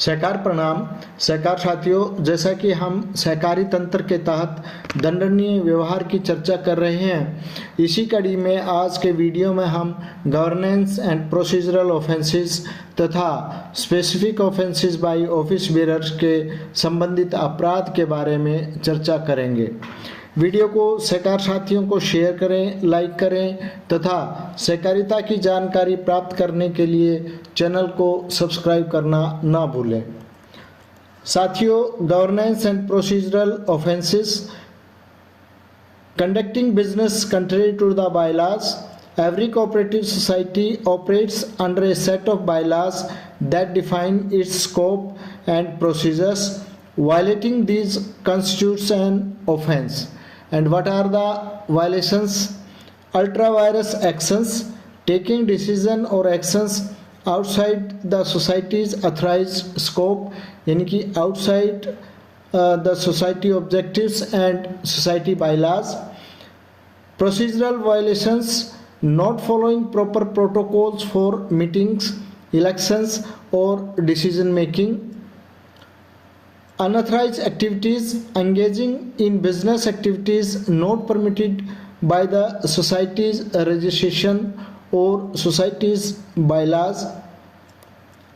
सहकार प्रणाम। सहकार साथियों, जैसा कि हम सहकारी तंत्र के तहत दंडनीय व्यवहार की चर्चा कर रहे हैं, इसी कड़ी में आज के वीडियो में हम गवर्नेंस एंड प्रोसीजरल ऑफेंसेस तथा specific offences by office bearers के संबंधित अपराध के बारे में चर्चा करेंगे। वीडियो को सहकार साथियों को शेयर करें, लाइक करें तथा सहकारिता की जानकारी प्राप्त करने के लिए चैनल को सब्सक्राइब करना ना भूलें। साथियों, governance and procedural offences conducting business contrary to the bylaws. Every cooperative society operates under a set of bylaws that define its scope and procedures. Violating these constitutes an offense. And what are the violations? Ultra-virus actions, taking decision or actions outside the society's authorized scope, यानी कि outside the society objectives and society bylaws. Procedural violations, not following proper protocols for meetings, elections or decision making. Unauthorized activities, engaging in business activities not permitted by the society's registration or society's bylaws.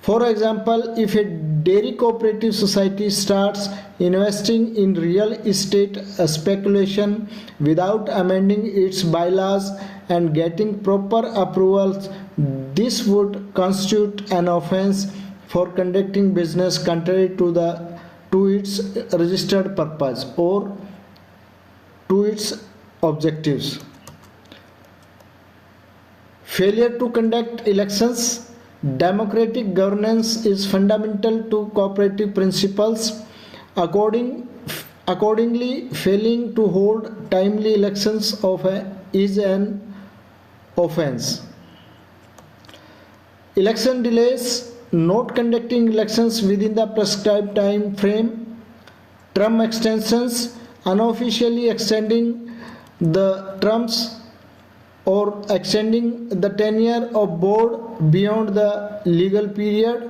For example, if a dairy cooperative society starts investing in real estate speculation without amending its bylaws and getting proper approvals, this would constitute an offense for conducting business contrary to its registered purpose or to its objectives. Failure to conduct elections. Democratic governance is fundamental to cooperative principles. Accordingly, failing to hold timely elections is an offense. Election delays, not conducting elections within the prescribed time frame. Term extensions, unofficially extending the terms or extending the tenure of board beyond the legal period.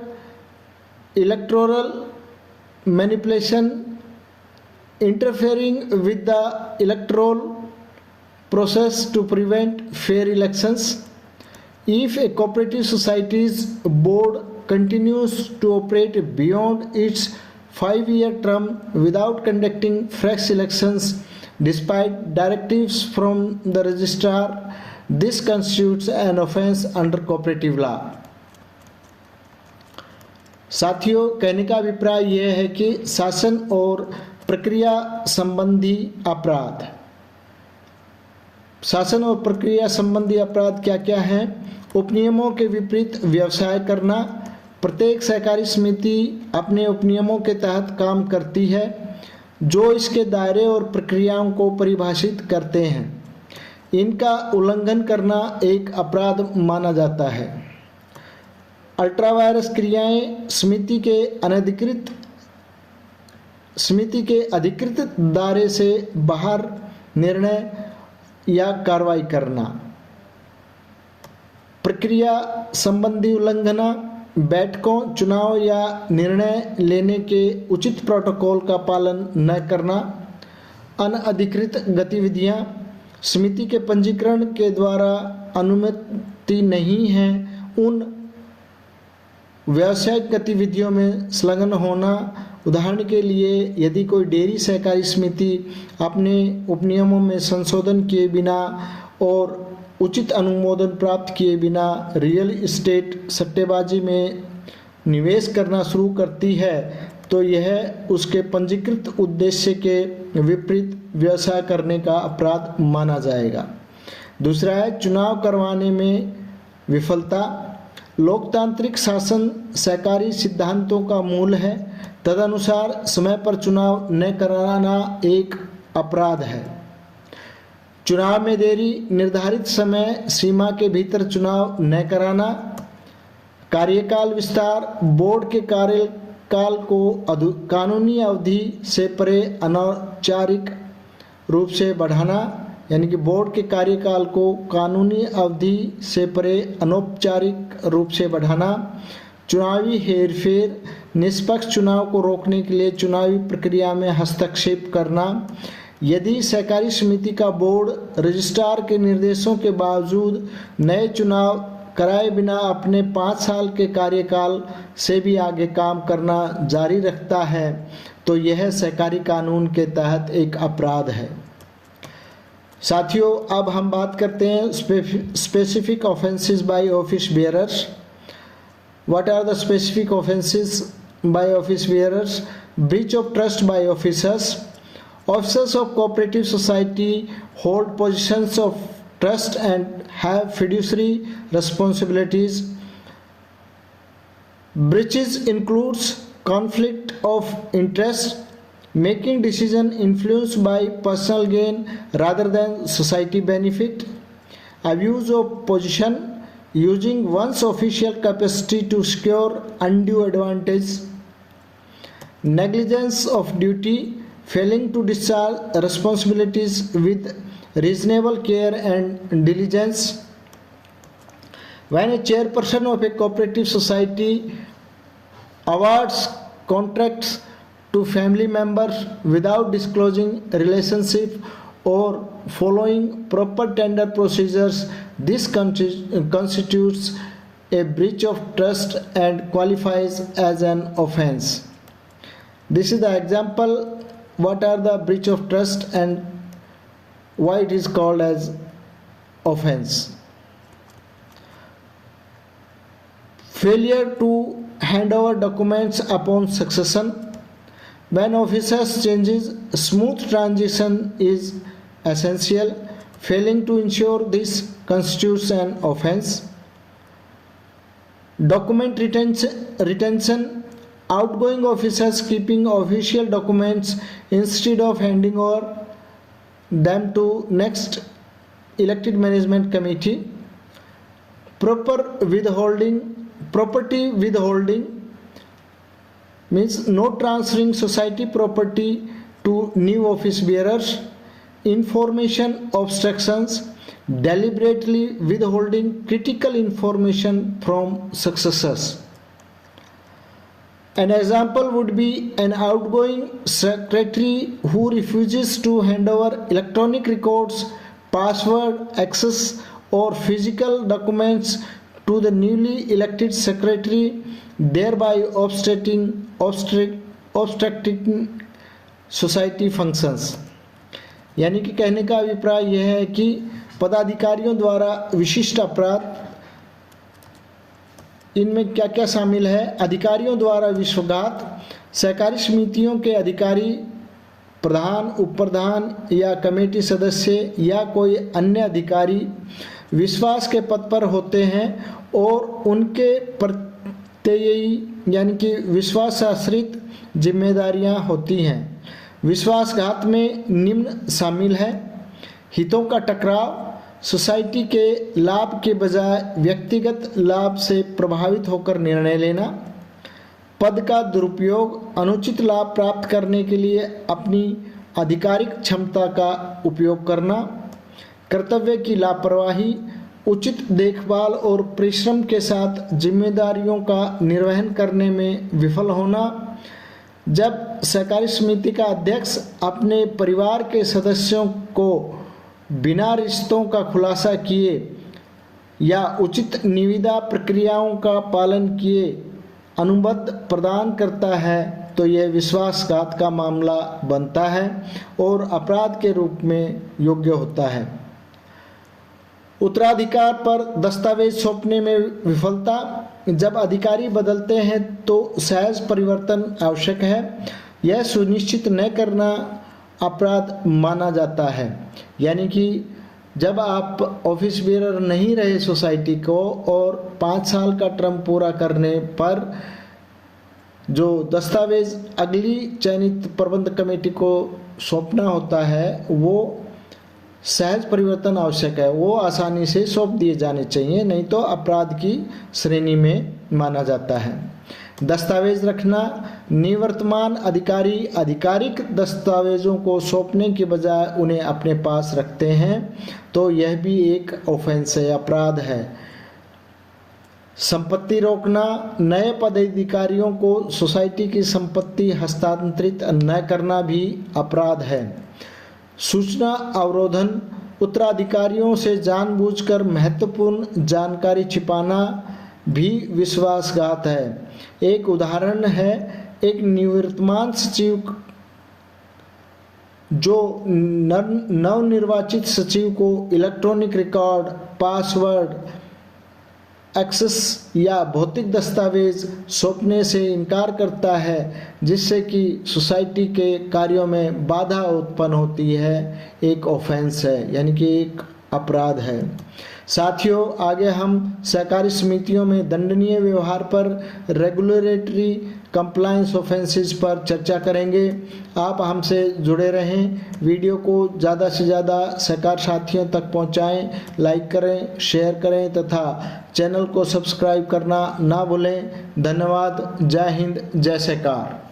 Electoral manipulation, interfering with the electoral process to prevent fair elections. If a cooperative society's board continues to operate beyond its 5-year term without conducting fresh elections despite directives from the registrar, this constitutes an offense under cooperative law. साथियों, कहने का अभिप्राय यह है कि शासन और प्रक्रिया संबंधी अपराध, शासन और प्रक्रिया संबंधी अपराध क्या क्या हैं? उपनियमों के विपरीत व्यवसाय करना। प्रत्येक सहकारी समिति अपने उपनियमों के तहत काम करती है जो इसके दायरे और प्रक्रियाओं को परिभाषित करते हैं। इनका उल्लंघन करना एक अपराध माना जाता है। अल्ट्रावायरस क्रियाएं, समिति के अधिकृत दायरे से बाहर निर्णय या कार्रवाई करना। प्रक्रिया संबंधी उल्लंघन, बैठकों, चुनाव या निर्णय लेने के उचित प्रोटोकॉल का पालन न करना। अनधिकृत गतिविधियां, समिति के पंजीकरण के द्वारा अनुमति नहीं है उन व्यावसायिक गतिविधियों में संलग्न होना। उदाहरण के लिए, यदि कोई डेयरी सहकारी समिति अपने उपनियमों में संशोधन किए बिना और उचित अनुमोदन प्राप्त किए बिना रियल एस्टेट सट्टेबाजी में निवेश करना शुरू करती है तो यह उसके पंजीकृत उद्देश्य के विपरीत व्यवसाय करने का अपराध माना जाएगा। दूसरा है चुनाव करवाने में विफलता। लोकतांत्रिक शासन सहकारी सिद्धांतों का मूल है, तदनुसार समय पर चुनाव न कराना एक अपराध है। चुनाव में देरी, निर्धारित समय सीमा के भीतर चुनाव न कराना। कार्यकाल विस्तार, बोर्ड के कार्यकाल को कानूनी अवधि से परे अनौपचारिक रूप से बढ़ाना, यानी कि बोर्ड के कार्यकाल को कानूनी अवधि से परे अनौपचारिक रूप से बढ़ाना। चुनावी हेरफेर, निष्पक्ष चुनाव को रोकने के लिए चुनावी प्रक्रिया में हस्तक्षेप करना, यदि सहकारी समिति का बोर्ड रजिस्ट्रार के निर्देशों के बावजूद नए चुनाव कराए बिना अपने 5 साल के कार्यकाल से भी आगे काम करना जारी रखता है तो यह सहकारी कानून के तहत एक अपराध है। साथियों, अब हम बात करते हैं specific offences by office bearers. What are the specific offences by office bearers? Breach of trust by officers. Officers of cooperative society hold positions of trust and have fiduciary responsibilities. Breaches includes conflict of interest, making decision influenced by personal gain rather than society benefit, abuse of position, using one's official capacity to secure undue advantage, negligence of duty, failing to discharge responsibilities with reasonable care and diligence. When a chairperson of a cooperative society awards contracts to family members without disclosing relationship or following proper tender procedures, this constitutes a breach of trust and qualifies as an offense. This is the example. What are the breach of trust and why it is called as offense? Failure to hand over documents upon succession. When officers changes, smooth transition is essential. Failing to ensure this constitutes an offense. Document retention. Outgoing officers keeping official documents instead of handing over them to next elected management committee. Property withholding means no transferring society property to new office bearers. Information obstructions, deliberately withholding critical information from successors. An example would be an outgoing secretary who refuses to hand over electronic records, password access or physical documents to the newly elected secretary, thereby obstructing society functions. यानी कि कहने का अभिप्राय यह है कि पदाधिकारियों द्वारा विशिष्ट अपराध, इनमें क्या क्या शामिल है? अधिकारियों द्वारा विश्वासघात, सहकारी समितियों के अधिकारी, प्रधान, उप प्रधान या कमेटी सदस्य या कोई अन्य अधिकारी विश्वास के पद पर होते हैं और उनके प्रत्ययी यानी कि विश्वास आश्रित जिम्मेदारियां होती हैं। विश्वासघात में निम्न शामिल है: हितों का टकराव, सोसाइटी के लाभ के बजाय व्यक्तिगत लाभ से प्रभावित होकर निर्णय लेना, पद का दुरुपयोग, अनुचित लाभ प्राप्त करने के लिए अपनी आधिकारिक क्षमता का उपयोग करना, कर्तव्य की लापरवाही, उचित देखभाल और परिश्रम के साथ जिम्मेदारियों का निर्वहन करने में विफल होना। जब सहकारी समिति का अध्यक्ष अपने परिवार के सदस्यों को बिना रिश्तों का खुलासा किए या उचित निविदा प्रक्रियाओं का पालन किए अनुबंध प्रदान करता है तो यह विश्वासघात का मामला बनता है और अपराध के रूप में योग्य होता है। उत्तराधिकार पर दस्तावेज सौंपने में विफलता। जब अधिकारी बदलते हैं तो सहज परिवर्तन आवश्यक है। यह सुनिश्चित न करना अपराध माना जाता है। यानी कि जब आप ऑफिस बेरर नहीं रहे सोसाइटी को और 5 साल का टर्म पूरा करने पर जो दस्तावेज अगली चयनित प्रबंध कमेटी को सौंपना होता है वो सहज परिवर्तन आवश्यक है, वो आसानी से सौंप दिए जाने चाहिए, नहीं तो अपराध की श्रेणी में माना जाता है। दस्तावेज रखना। निवर्तमान अधिकारी आधिकारिक दस्तावेजों को सौंपने के बजाय उन्हें अपने पास रखते हैं तो यह भी एक ऑफेंस है, अपराध है। संपत्ति रोकना, नए पदाधिकारियों को सोसाइटी की संपत्ति हस्तांतरित न करना भी अपराध है। सूचना अवरोधन, उत्तराधिकारियों से जानबूझकर महत्वपूर्ण जानकारी छिपाना भी विश्वासघात है। एक उदाहरण है, एक निवर्तमान सचिव जो नवनिर्वाचित सचिव को इलेक्ट्रॉनिक रिकॉर्ड, पासवर्ड एक्सेस या भौतिक दस्तावेज सौंपने से इनकार करता है, जिससे कि सोसाइटी के कार्यों में बाधा उत्पन्न होती है, एक ऑफेंस है, यानी कि एक अपराध है। साथियों, आगे हम सहकारी समितियों में दंडनीय व्यवहार पर, रेगुलेटरी कंप्लायंस ऑफेंसेस पर चर्चा करेंगे। आप हमसे जुड़े रहें, वीडियो को ज़्यादा से ज़्यादा सहकार साथियों तक पहुंचाएं, लाइक करें, शेयर करें तथा चैनल को सब्सक्राइब करना ना भूलें। धन्यवाद। जय हिंद, जय सहकार।